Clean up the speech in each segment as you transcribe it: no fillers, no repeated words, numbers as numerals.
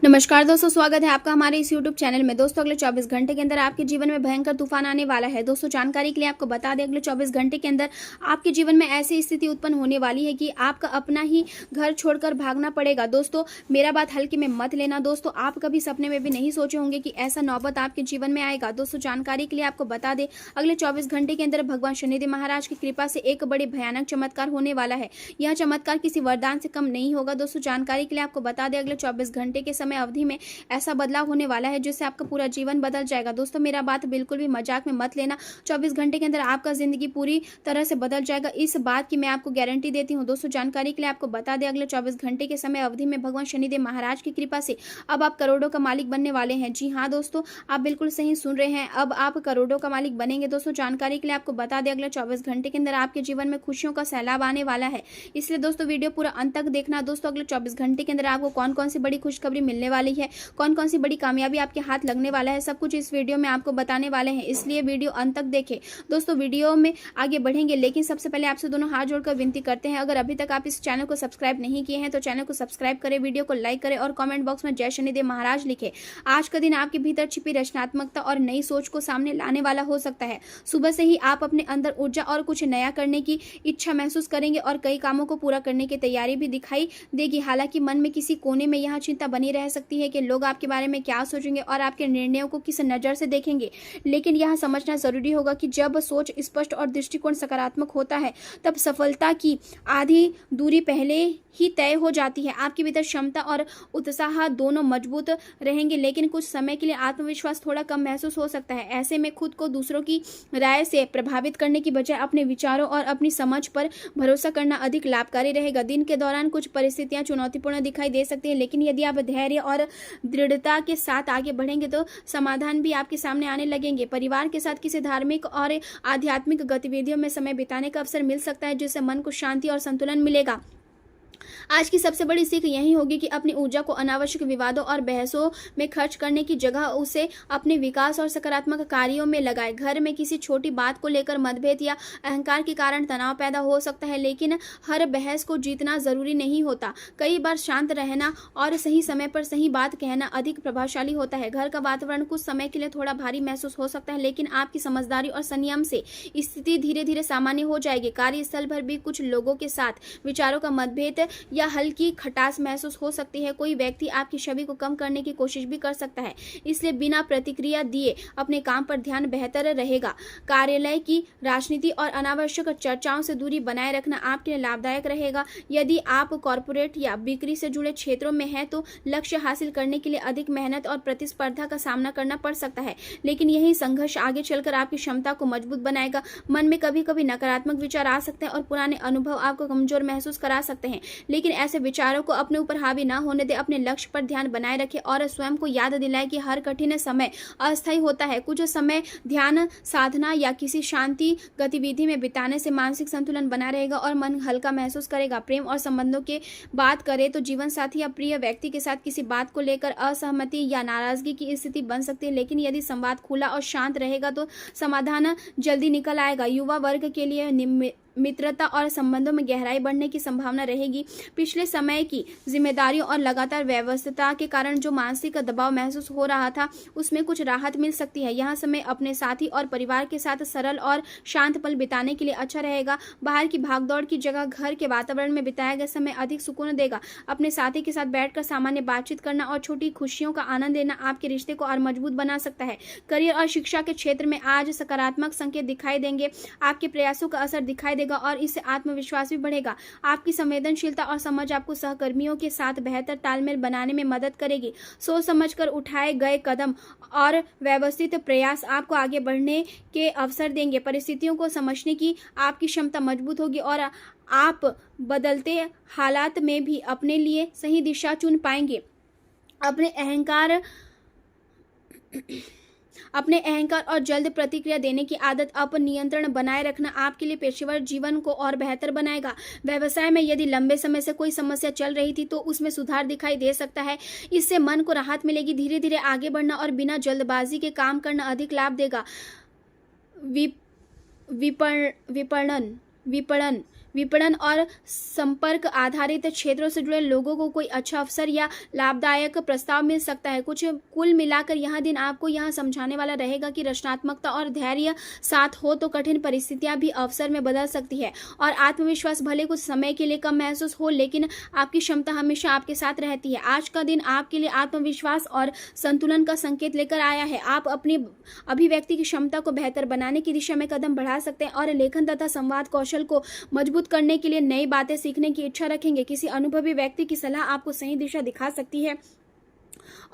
नमस्कार दोस्तों, स्वागत है आपका हमारे इस YouTube चैनल में। दोस्तों, अगले 24 घंटे के अंदर आपके जीवन में भयंकर तूफान आने वाला है। दोस्तों, जानकारी के लिए आपको बता दें, अगले 24 घंटे के अंदर आपके जीवन में ऐसी स्थिति उत्पन्न होने वाली है कि आपका अपना ही घर छोड़कर भागना पड़ेगा। दोस्तों, मेरा बात हल्के में मत लेना। दोस्तों, आप कभी सपने में भी नहीं सोचे होंगे कि ऐसा नौबत आपके जीवन में आएगा। दोस्तों, जानकारी के लिए आपको बता दें, अगले 24 घंटे के अंदर भगवान शनिदेव महाराज की कृपा से एक बड़े भयानक चमत्कार होने वाला है। यह चमत्कार किसी वरदान से कम नहीं होगा। दोस्तों, जानकारी के लिए आपको बता दें, अगले 24 घंटे के समय अवधि में ऐसा बदलाव होने वाला है जिससे आपका पूरा जीवन बदल जाएगा। दोस्तों, मेरा बात बिल्कुल भी मजाक में मत लेना। 24 घंटे के अंदर आपका जिंदगी पूरी तरह से बदल जाएगा, इस बात की मैं आपको गारंटी देती हूँ। दोस्तों, जानकारी के लिए आपको बता दें, अगले 24 घंटे के समय अवधि में भगवान शनिदेव महाराज की कृपा से अब आप करोड़ों का मालिक बनने वाले हैं। जी हाँ दोस्तों, आप बिल्कुल सही सुन रहे हैं, अब आप करोड़ों का मालिक बनेंगे। दोस्तों, जानकारी के लिए आपको बता दें, अगले 24 घंटे के अंदर आपके जीवन में खुशियों का सैलाब आने वाला है, इसलिए दोस्तों वीडियो पूरा अंत तक देखना। दोस्तों, अगले 24 घंटे के अंदर आपको कौन कौन सी बड़ी खुशखबरी मिलने वाली है, कौन कौन सी बड़ी कामयाबी आपके हाथ लगने वाला है, सब कुछ इस वीडियो में आपको बताने वाले हैं, इसलिए वीडियो अंत तक देखें। दोस्तों, वीडियो में आगे बढ़ेंगे, लेकिन सबसे पहले आपसे दोनों हाथ जोड़कर विनती करते हैं, अगर अभी तक आप इस चैनल को सब्सक्राइब नहीं किए हैं तो चैनल को सब्सक्राइब करें, वीडियो को लाइक करें और कमेंट बॉक्स में जय शनिदेव महाराज लिखें। आज का दिन आपके भीतर छिपी रचनात्मकता और नई सोच को सामने लाने वाला हो सकता है। सुबह से ही आप अपने अंदर ऊर्जा और कुछ नया करने की इच्छा महसूस करेंगे और कई कामों को पूरा करने की तैयारी भी दिखाई देगी। हालांकि मन में किसी कोने में यह चिंता बनी रह सकती है कि लोग आपके बारे में क्या सोचेंगे और आपके निर्णयों को किस नज़र से देखेंगे, लेकिन यह समझना जरूरी होगा कि जब सोच स्पष्ट और दृष्टिकोण सकारात्मक होता है तब सफलता की आधी दूरी पहले ही तय हो जाती है। आपके भीतर क्षमता और उत्साह दोनों मजबूत रहेंगे, लेकिन कुछ समय के लिए आत्मविश्वास थोड़ा कम महसूस हो सकता है। ऐसे में खुद को दूसरों की राय से प्रभावित करने की बजाय अपने विचारों और अपनी समझ पर भरोसा करना अधिक लाभकारी रहेगा। दिन के दौरान कुछ परिस्थितियां चुनौतीपूर्ण दिखाई दे सकती हैं, लेकिन यदि आप धैर्य और दृढ़ता के साथ आगे बढ़ेंगे तो समाधान भी आपके सामने आने लगेंगे। परिवार के साथ किसी धार्मिक और आध्यात्मिक गतिविधियों में समय बिताने का अवसर मिल सकता है, जिससे मन को शांति और संतुलन मिलेगा। आज की सबसे बड़ी सीख यही होगी कि अपनी ऊर्जा को अनावश्यक विवादों और बहसों में खर्च करने की जगह उसे अपने विकास और सकारात्मक कार्यों में लगाएं। घर में किसी छोटी बात को लेकर मतभेद या अहंकार के कारण तनाव पैदा हो सकता है, लेकिन हर बहस को जीतना जरूरी नहीं होता। कई बार शांत रहना और सही समय पर सही बात कहना अधिक प्रभावशाली होता है। घर का वातावरण कुछ समय के लिए थोड़ा भारी महसूस हो सकता है, लेकिन आपकी समझदारी और संयम से स्थिति धीरे धीरे सामान्य हो जाएगी। कार्यस्थल पर भी कुछ लोगों के साथ विचारों का मतभेद या हल्की खटास महसूस हो सकती है। कोई व्यक्ति आपकी छवि को कम करने की कोशिश भी कर सकता है, इसलिए बिना प्रतिक्रिया दिए अपने काम पर ध्यान बेहतर रहेगा। कार्यालय की राजनीति और अनावश्यक चर्चाओं से दूरी बनाए रखना आपके लिए लाभदायक रहेगा। यदि आप कॉर्पोरेट या बिक्री से जुड़े क्षेत्रों में हैं तो लक्ष्य हासिल करने के लिए अधिक मेहनत और प्रतिस्पर्धा का सामना करना पड़ सकता है, लेकिन यही संघर्ष आगे चलकर आपकी क्षमता को मजबूत बनाएगा। मन में कभी कभी नकारात्मक विचार आ सकते हैं और पुराने अनुभव आपको कमजोर महसूस करा सकते हैं, लेकिन ऐसे विचारों को अपने ऊपर हावी ना होने दे। अपने लक्ष्य पर ध्यान बनाए रखें और स्वयं को याद दिलाएं कि हर कठिन समय अस्थायी होता है। कुछ समय ध्यान साधना या किसी शांति गतिविधि में बिताने से मानसिक संतुलन बना रहेगा और मन हल्का महसूस करेगा। प्रेम और संबंधों की बात करें तो जीवन साथी या प्रिय व्यक्ति के साथ किसी बात को लेकर असहमति या नाराजगी की स्थिति बन सकती है, लेकिन यदि संवाद खुला और शांत रहेगा तो समाधान जल्दी निकल आएगा। युवा वर्ग के लिए मित्रता और संबंधों में गहराई बढ़ने की संभावना रहेगी। पिछले समय की जिम्मेदारियों और लगातार व्यस्तता के कारण जो मानसिक दबाव महसूस हो रहा था उसमें कुछ राहत मिल सकती है। यह समय अपने साथी और परिवार के साथ सरल और शांत पल बिताने के लिए अच्छा रहेगा। बाहर की भागदौड़ की जगह घर के वातावरण में बिताया गया समय अधिक सुकून देगा। अपने साथी के साथ बैठकर सामान्य बातचीत करना और छोटी खुशियों का आनंद लेना आपके रिश्ते को और मजबूत बना सकता है। करियर और शिक्षा के क्षेत्र में आज सकारात्मक संकेत दिखाई देंगे। आपके प्रयासों का असर दिखाई देगा और इससे आत्मविश्वास भी बढ़ेगा। आपकी संवेदनशीलता और समझ आपको सहकर्मियों के साथ बेहतर तालमेल बनाने में मदद करेगी। सोच समझकर उठाए गए कदम और व्यवस्थित प्रयास आपको आगे बढ़ने के अवसर देंगे। परिस्थितियों को समझने की आपकी क्षमता मजबूत होगी और आप बदलते हालात में भी अपने लिए सही दिशा चुन पाएंगे। अपने अहंकार और जल्द प्रतिक्रिया देने की आदत पर नियंत्रण बनाए रखना आपके लिए पेशेवर जीवन को और बेहतर बनाएगा। व्यवसाय में यदि लंबे समय से कोई समस्या चल रही थी तो उसमें सुधार दिखाई दे सकता है, इससे मन को राहत मिलेगी। धीरे धीरे आगे बढ़ना और बिना जल्दबाजी के काम करना अधिक लाभ देगा। विपणन विपणन और संपर्क आधारित क्षेत्रों से जुड़े लोगों को कोई अच्छा अवसर या लाभदायक प्रस्ताव मिल सकता है। कुल मिलाकर यह दिन आपको यह समझाने वाला रहेगा कि रचनात्मकता और धैर्य साथ हो तो कठिन परिस्थितियां भी अवसर में बदल सकती है और आत्मविश्वास भले कुछ समय के लिए कम महसूस हो, लेकिन आपकी क्षमता हमेशा आपके साथ रहती है। आज का दिन आपके लिए आत्मविश्वास और संतुलन का संकेत लेकर आया है। आप अपनी अभिव्यक्ति की क्षमता को बेहतर बनाने की दिशा में कदम बढ़ा सकते हैं और लेखन तथा संवाद कौशल को मजबूत करने के लिए नई बातें सीखने की इच्छा रखेंगे। किसी अनुभवी व्यक्ति की सलाह आपको सही दिशा दिखा सकती है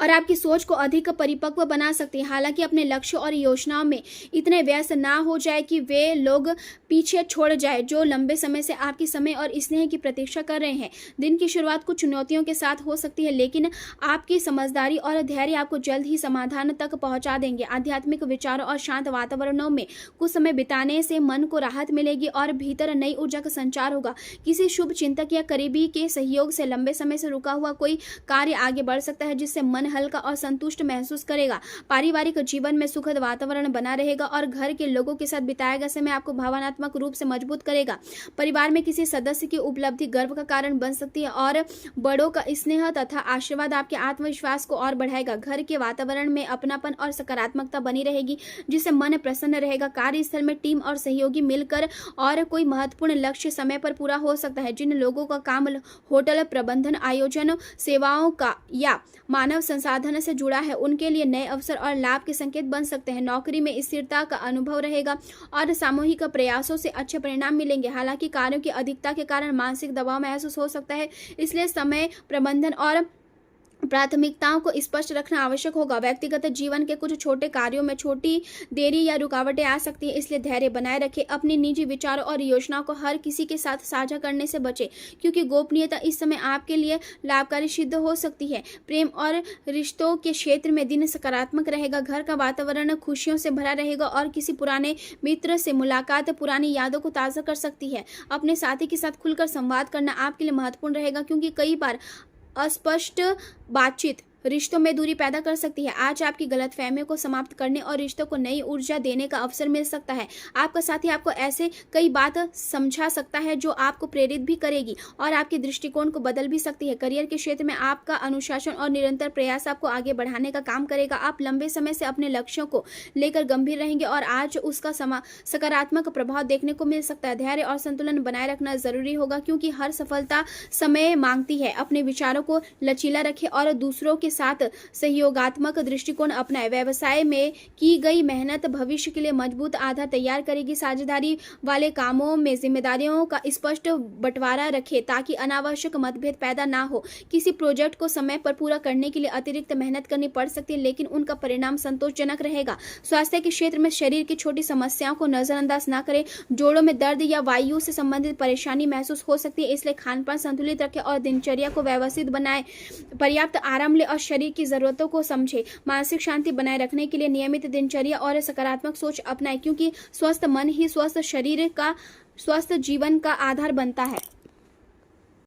और आपकी सोच को अधिक परिपक्व बना सकती है। हालांकि अपने लक्ष्य और योजनाओं में इतने व्यस्त ना हो जाए कि वे लोग पीछे छोड़ जाए जो लंबे समय से आपकी समय और स्नेह की प्रतीक्षा कर रहे हैं। दिन की शुरुआत कुछ चुनौतियों के साथ हो सकती है, लेकिन आपकी समझदारी और धैर्य आपको जल्द ही समाधान तक पहुंचा देंगे। आध्यात्मिक विचारों और शांत वातावरणों में कुछ समय बिताने से मन को राहत मिलेगी और भीतर नई ऊर्जा का संचार होगा। किसी शुभ चिंतक या करीबी के सहयोग से लंबे समय से रुका हुआ कोई कार्य आगे बढ़ सकता है, जिससे मन हल्का और संतुष्ट महसूस करेगा। पारिवारिक जीवन में सुखद वातावरण बना रहेगा और घर के लोगों के साथ बिताया गया समय आपको भावनात्मक रूप से मजबूत करेगा। परिवार में किसी सदस्य की उपलब्धि गर्व का कारण बन सकती है और बड़ों का स्नेह तथा आशीर्वाद आपके आत्मविश्वास को और बढ़ाएगा। घर के वातावरण में अपनापन और सकारात्मकता बनी रहेगी, जिससे मन प्रसन्न रहेगा। कार्यस्थल में टीम और सहयोगी मिलकर और कोई महत्वपूर्ण लक्ष्य समय पर पूरा हो सकता है। जिन लोगों का काम होटल प्रबंधन, आयोजन, सेवाओं का या मानव संसाधन से जुड़ा है, उनके लिए नए अवसर और लाभ के संकेत बन सकते हैं। नौकरी में स्थिरता का अनुभव रहेगा और सामूहिक प्रयासों से अच्छे परिणाम मिलेंगे। हालांकि कार्यों की अधिकता के कारण मानसिक दबाव महसूस हो सकता है, इसलिए समय प्रबंधन और प्राथमिकताओं को स्पष्ट रखना आवश्यक होगा। व्यक्तिगत जीवन के कुछ छोटे कार्यों में छोटी देरी या रुकावटें आ सकती है, इसलिए धैर्य बनाए रखें। अपने निजी विचारों और योजनाओं को हर किसी के साथ साझा करने से बचें, क्योंकि गोपनीयता इस समय आपके लिए लाभकारी सिद्ध हो सकती है। प्रेम और रिश्तों के क्षेत्र में दिन सकारात्मक रहेगा। घर का वातावरण खुशियों से भरा रहेगा और किसी पुराने मित्र से मुलाकात पुरानी यादों को ताज़ा कर सकती है। अपने साथी के साथ खुलकर संवाद करना आपके लिए महत्वपूर्ण रहेगा, क्योंकि कई बार अस्पष्ट बातचीत रिश्तों में दूरी पैदा कर सकती है। आज आपकी गलतफहमियों को समाप्त करने और रिश्तों को नई ऊर्जा देने का अवसर मिल सकता है। आपका साथी आपको ऐसे कई बात समझा सकता है जो आपको प्रेरित भी करेगी और आपके दृष्टिकोण को बदल भी सकती है। करियर के क्षेत्र में आपका अनुशासन और निरंतर प्रयास आपको आगे बढ़ाने का काम करेगा। आप लंबे समय से अपने लक्ष्यों को लेकर गंभीर रहेंगे और आज उसका सकारात्मक प्रभाव देखने को मिल सकता है। धैर्य और संतुलन बनाए रखना जरूरी होगा, क्योंकि हर सफलता समय मांगती है। अपने विचारों को लचीला रखें और दूसरों के साथ सहयोगात्मक दृष्टिकोण अपनाएं। व्यवसाय में की गई मेहनत भविष्य के लिए मजबूत आधार तैयार करेगी। साझेदारी वाले कामों में जिम्मेदारियों का स्पष्ट बंटवारा रखें ताकि अनावश्यक मतभेद पैदा ना हो। किसी प्रोजेक्ट को समय पर पूरा करने के लिए अतिरिक्त मेहनत करनी पड़ सकती है, लेकिन उनका परिणाम संतोषजनक रहेगा। स्वास्थ्य के क्षेत्र में शरीर की छोटी समस्याओं को नजरअंदाज ना करें। जोड़ों में दर्द या वायु से संबंधित परेशानी महसूस हो सकती है, इसलिए खान पान संतुलित रखें और दिनचर्या को व्यवस्थित बनाएं। पर्याप्त आराम लें और शरीर की जरूरतों को समझें। मानसिक शांति बनाए रखने के लिए नियमित दिनचर्या और सकारात्मक सोच अपनाएं, क्योंकि स्वस्थ मन ही स्वस्थ शरीर का स्वस्थ जीवन का आधार बनता है।